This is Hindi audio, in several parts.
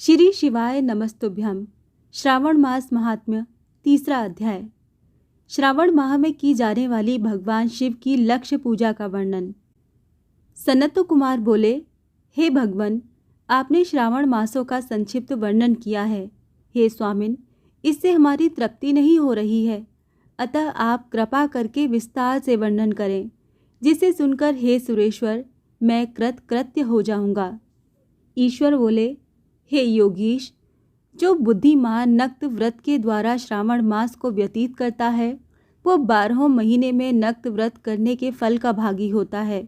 श्री शिवाय नमस्तुभ्यम। श्रावण मास महात्म्य, तीसरा अध्याय। श्रावण माह में की जाने वाली भगवान शिव की लक्ष्य पूजा का वर्णन। सनत कुमार बोले, हे भगवन, आपने श्रावण मासों का संक्षिप्त वर्णन किया है। हे स्वामिन, इससे हमारी तृप्ति नहीं हो रही है, अतः आप कृपा करके विस्तार से वर्णन करें, जिसे सुनकर हे सुरेश्वर मैं कृतकृत्य हो जाऊंगा। ईश्वर बोले, हे योगीश, जो बुद्धिमान नक्त व्रत के द्वारा श्रावण मास को व्यतीत करता है, वो 12 महीने में नक्त व्रत करने के फल का भागी होता है।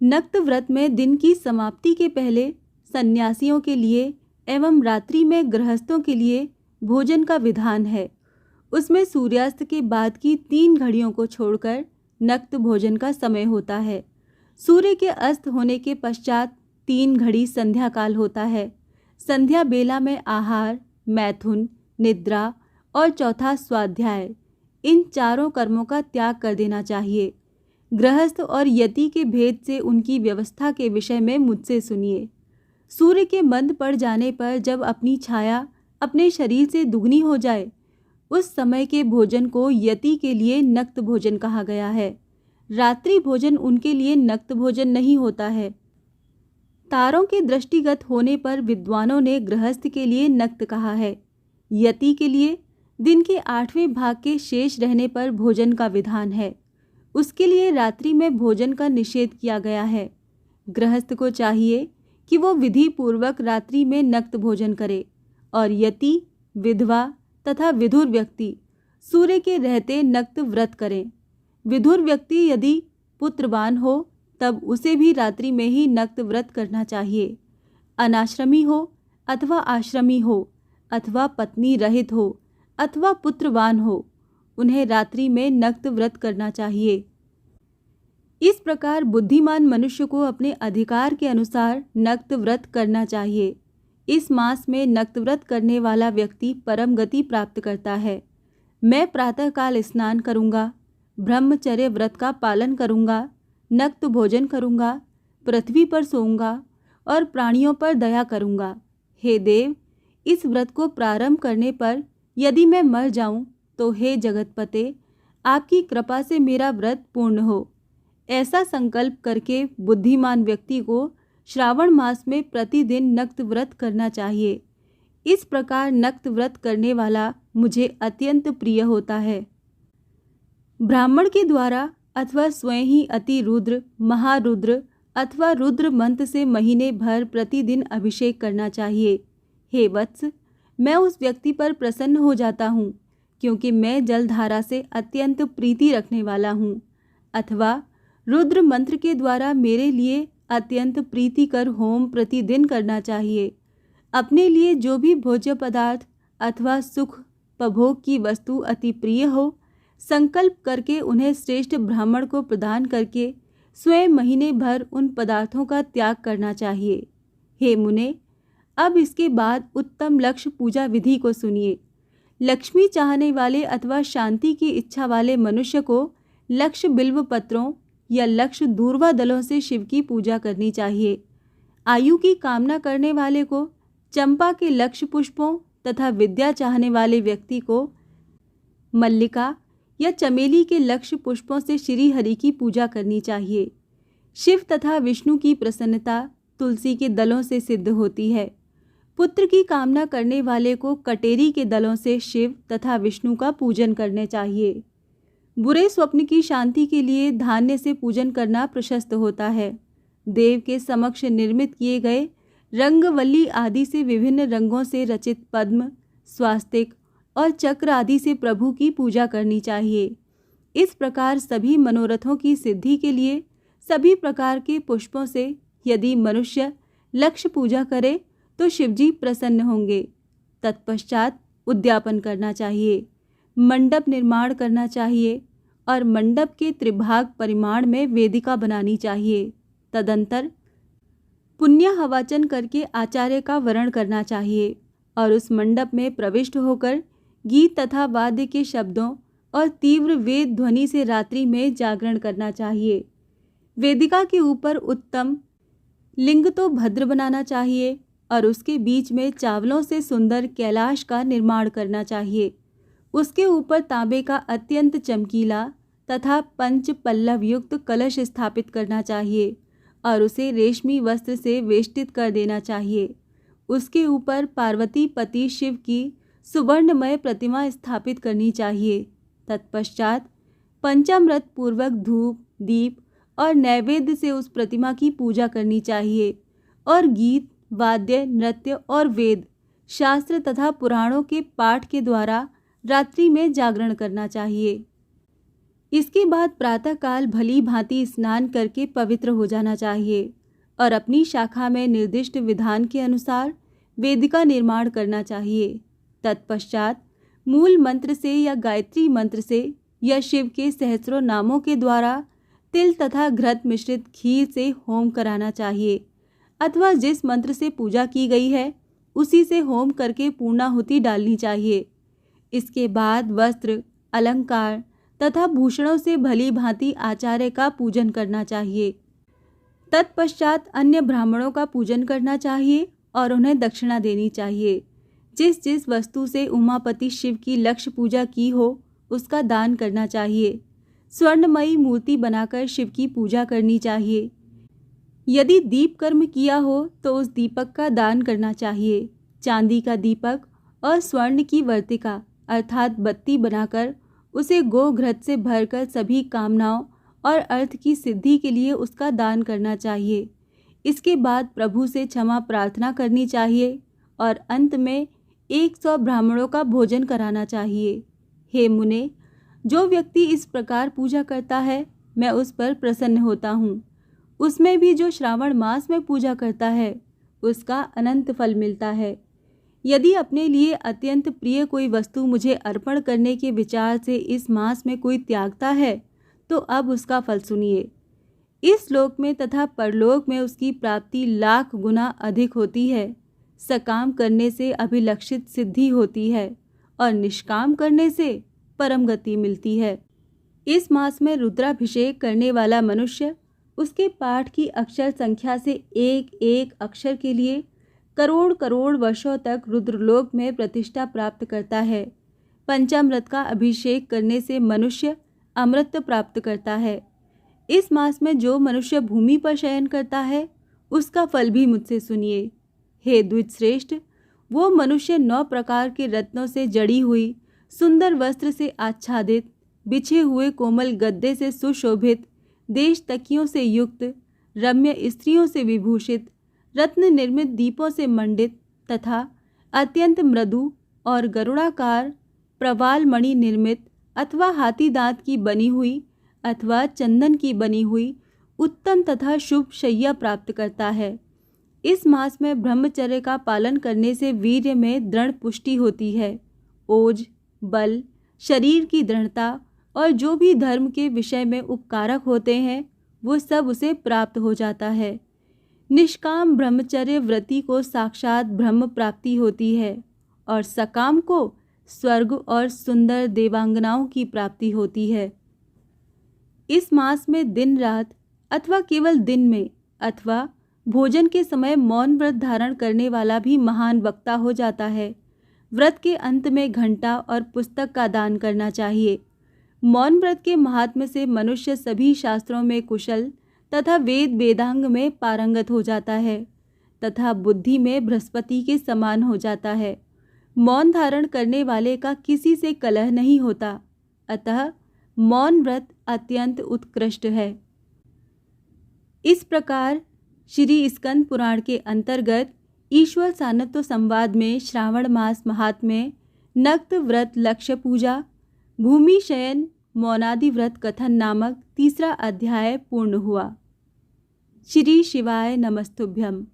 नक्त व्रत में दिन की समाप्ति के पहले सन्यासियों के लिए एवं रात्रि में गृहस्थों के लिए भोजन का विधान है। उसमें सूर्यास्त के बाद की 3 घड़ियों को छोड़कर नक्त भोजन का समय होता है। सूर्य के अस्त होने के पश्चात 3 घड़ी संध्या काल होता है। संध्या बेला में आहार, मैथुन, निद्रा और चौथा स्वाध्याय, इन चारों कर्मों का त्याग कर देना चाहिए। गृहस्थ और यति के भेद से उनकी व्यवस्था के विषय में मुझसे सुनिए। सूर्य के मंद पड़ जाने पर जब अपनी छाया अपने शरीर से दुगनी हो जाए, उस समय के भोजन को यति के लिए नक्त भोजन कहा गया है। रात्रि भोजन उनके लिए नक्त भोजन नहीं होता है। तारों के दृष्टिगत होने पर विद्वानों ने गृहस्थ के लिए नक्त कहा है। यति के लिए दिन के 8वें भाग के शेष रहने पर भोजन का विधान है। उसके लिए रात्रि में भोजन का निषेध किया गया है। गृहस्थ को चाहिए कि वो विधि पूर्वक रात्रि में नक्त भोजन करे, और यति, विधवा तथा विधुर व्यक्ति सूर्य के रहते नक्त व्रत करें। विधुर व्यक्ति यदि पुत्रवान हो तब उसे भी रात्रि में ही नक्त व्रत करना चाहिए। अनाश्रमी हो अथवा आश्रमी हो, अथवा पत्नी रहित हो अथवा पुत्रवान हो, उन्हें रात्रि में नक्त व्रत करना चाहिए। इस प्रकार बुद्धिमान मनुष्य को अपने अधिकार के अनुसार नक्त व्रत करना चाहिए। इस मास में नक्त व्रत करने वाला व्यक्ति परम गति प्राप्त करता है। मैं प्रातःकाल स्नान करूँगा, ब्रह्मचर्य व्रत का पालन करूँगा, नक्त भोजन करूँगा, पृथ्वी पर सोऊंगा और प्राणियों पर दया करूँगा। हे देव, इस व्रत को प्रारंभ करने पर यदि मैं मर जाऊं तो हे जगतपते, आपकी कृपा से मेरा व्रत पूर्ण हो। ऐसा संकल्प करके बुद्धिमान व्यक्ति को श्रावण मास में प्रतिदिन नक्त व्रत करना चाहिए। इस प्रकार नक्त व्रत करने वाला मुझे अत्यंत प्रिय होता है। ब्राह्मण के द्वारा अथवा स्वयं ही अति रुद्र, महारुद्र अथवा रुद्र मंत्र से महीने भर प्रतिदिन अभिषेक करना चाहिए। हे वत्स, मैं उस व्यक्ति पर प्रसन्न हो जाता हूँ, क्योंकि मैं जलधारा से अत्यंत प्रीति रखने वाला हूँ। अथवा रुद्र मंत्र के द्वारा मेरे लिए अत्यंत प्रीतिकर होम प्रतिदिन करना चाहिए। अपने लिए जो भी भोज्य पदार्थ अथवा सुख उपभोग की वस्तु अति प्रिय हो, संकल्प करके उन्हें श्रेष्ठ ब्राह्मण को प्रदान करके स्वयं महीने भर उन पदार्थों का त्याग करना चाहिए। हे मुने, अब इसके बाद उत्तम लक्ष्य पूजा विधि को सुनिए। लक्ष्मी चाहने वाले अथवा शांति की इच्छा वाले मनुष्य को लक्ष्य बिल्व पत्रों या लक्ष्य दूर्वा दलों से शिव की पूजा करनी चाहिए। आयु की कामना करने वाले को चंपा के लक्ष्य पुष्पों तथा विद्या चाहने वाले व्यक्ति को मल्लिका या चमेली के लक्ष्य पुष्पों से श्री हरि की पूजा करनी चाहिए। शिव तथा विष्णु की प्रसन्नता तुलसी के दलों से सिद्ध होती है। पुत्र की कामना करने वाले को कटेरी के दलों से शिव तथा विष्णु का पूजन करने चाहिए। बुरे स्वप्न की शांति के लिए धान्य से पूजन करना प्रशस्त होता है। देव के समक्ष निर्मित किए गए रंगवल्ली आदि से विभिन्न रंगों से रचित पद्म, स्वास्तिक और चक्र आदि से प्रभु की पूजा करनी चाहिए। इस प्रकार सभी मनोरथों की सिद्धि के लिए सभी प्रकार के पुष्पों से यदि मनुष्य लक्ष्य पूजा करे तो शिवजी प्रसन्न होंगे। तत्पश्चात उद्यापन करना चाहिए, मंडप निर्माण करना चाहिए और मंडप के त्रिभाग परिमाण में वेदिका बनानी चाहिए। तदंतर पुण्य हवाचन करके आचार्य का वरण करना चाहिए और उस मंडप में प्रविष्ट होकर गीत तथा वाद्य के शब्दों और तीव्र वेद ध्वनि से रात्रि में जागरण करना चाहिए। वेदिका के ऊपर उत्तम लिंग तो भद्र बनाना चाहिए और उसके बीच में चावलों से सुंदर कैलाश का निर्माण करना चाहिए। उसके ऊपर तांबे का अत्यंत चमकीला तथा पंच पल्लव युक्त कलश स्थापित करना चाहिए और उसे रेशमी वस्त्र से वेष्टित कर देना चाहिए। उसके ऊपर पार्वती पति शिव की सुवर्णमय प्रतिमा स्थापित करनी चाहिए। तत्पश्चात पंचामृत पूर्वक धूप, दीप और नैवेद्य से उस प्रतिमा की पूजा करनी चाहिए और गीत, वाद्य, नृत्य और वेद, शास्त्र तथा पुराणों के पाठ के द्वारा रात्रि में जागरण करना चाहिए। इसके बाद प्रातःकाल भली भांति स्नान करके पवित्र हो जाना चाहिए और अपनी शाखा में निर्दिष्ट विधान के अनुसार वेदिका निर्माण करना चाहिए। तत्पश्चात मूल मंत्र से या गायत्री मंत्र से या शिव के सहस्रों नामों के द्वारा तिल तथा घृत मिश्रित खीर से होम कराना चाहिए अथवा जिस मंत्र से पूजा की गई है उसी से होम करके पूर्णाहुति डालनी चाहिए। इसके बाद वस्त्र, अलंकार तथा भूषणों से भली भांति आचार्य का पूजन करना चाहिए। तत्पश्चात अन्य ब्राह्मणों का पूजन करना चाहिए और उन्हें दक्षिणा देनी चाहिए। जिस जिस वस्तु से उमापति शिव की लक्ष्य पूजा की हो उसका दान करना चाहिए। स्वर्णमयी मूर्ति बनाकर शिव की पूजा करनी चाहिए। यदि दीप कर्म किया हो तो उस दीपक का दान करना चाहिए। चांदी का दीपक और स्वर्ण की वर्तिका अर्थात बत्ती बनाकर उसे गोघृत से भरकर सभी कामनाओं और अर्थ की सिद्धि के लिए उसका दान करना चाहिए। इसके बाद प्रभु से क्षमा प्रार्थना करनी चाहिए और अंत में 100 ब्राह्मणों का भोजन कराना चाहिए। हे मुने, जो व्यक्ति इस प्रकार पूजा करता है मैं उस पर प्रसन्न होता हूँ। उसमें भी जो श्रावण मास में पूजा करता है उसका अनंत फल मिलता है। यदि अपने लिए अत्यंत प्रिय कोई वस्तु मुझे अर्पण करने के विचार से इस मास में कोई त्यागता है तो अब उसका फल सुनिए। इस लोक में तथा परलोक में उसकी प्राप्ति लाख गुना अधिक होती है। सकाम करने से अभिलक्षित सिद्धि होती है और निष्काम करने से परम गति मिलती है। इस मास में रुद्राभिषेक करने वाला मनुष्य उसके पाठ की अक्षर संख्या से एक एक अक्षर के लिए करोड़ करोड़ वर्षों तक रुद्रलोक में प्रतिष्ठा प्राप्त करता है। पंचामृत का अभिषेक करने से मनुष्य अमृत प्राप्त करता है। इस मास में जो मनुष्य भूमि पर शयन करता है उसका फल भी मुझसे सुनिए। हे द्विजश्रेष्ठ, वो मनुष्य 9 प्रकार के रत्नों से जड़ी हुई सुंदर वस्त्र से आच्छादित, बिछे हुए कोमल गद्दे से सुशोभित, देश तकियों से युक्त, रम्य स्त्रियों से विभूषित, रत्न निर्मित दीपों से मंडित तथा अत्यंत मृदु और गरुड़ाकार प्रवाल मणि निर्मित अथवा हाथी दांत की बनी हुई अथवा चंदन की बनी हुई उत्तम तथा शुभ शैया प्राप्त करता है। इस मास में ब्रह्मचर्य का पालन करने से वीर्य में दृढ़ पुष्टि होती है। ओज, बल, शरीर की दृढ़ता और जो भी धर्म के विषय में उपकारक होते हैं वो सब उसे प्राप्त हो जाता है। निष्काम ब्रह्मचर्य व्रती को साक्षात ब्रह्म प्राप्ति होती है और सकाम को स्वर्ग और सुंदर देवांगनाओं की प्राप्ति होती है। इस मास में दिन रात अथवा केवल दिन में अथवा भोजन के समय मौन व्रत धारण करने वाला भी महान वक्ता हो जाता है। व्रत के अंत में घंटा और पुस्तक का दान करना चाहिए। मौन व्रत के महात्म्य से मनुष्य सभी शास्त्रों में कुशल तथा वेद वेदांग में पारंगत हो जाता है तथा बुद्धि में बृहस्पति के समान हो जाता है। मौन धारण करने वाले का किसी से कलह नहीं होता, अतः मौन व्रत अत्यंत उत्कृष्ट है। इस प्रकार श्री स्कंद पुराण के अंतर्गत ईश्वर सान्निध्य संवाद में श्रावण मास महात्म्य, नक्त व्रत लक्ष्य पूजा, भूमि शयन, मौनादि व्रत कथन नामक 3रा अध्याय पूर्ण हुआ। श्री शिवाय नमस्तुभ्यम।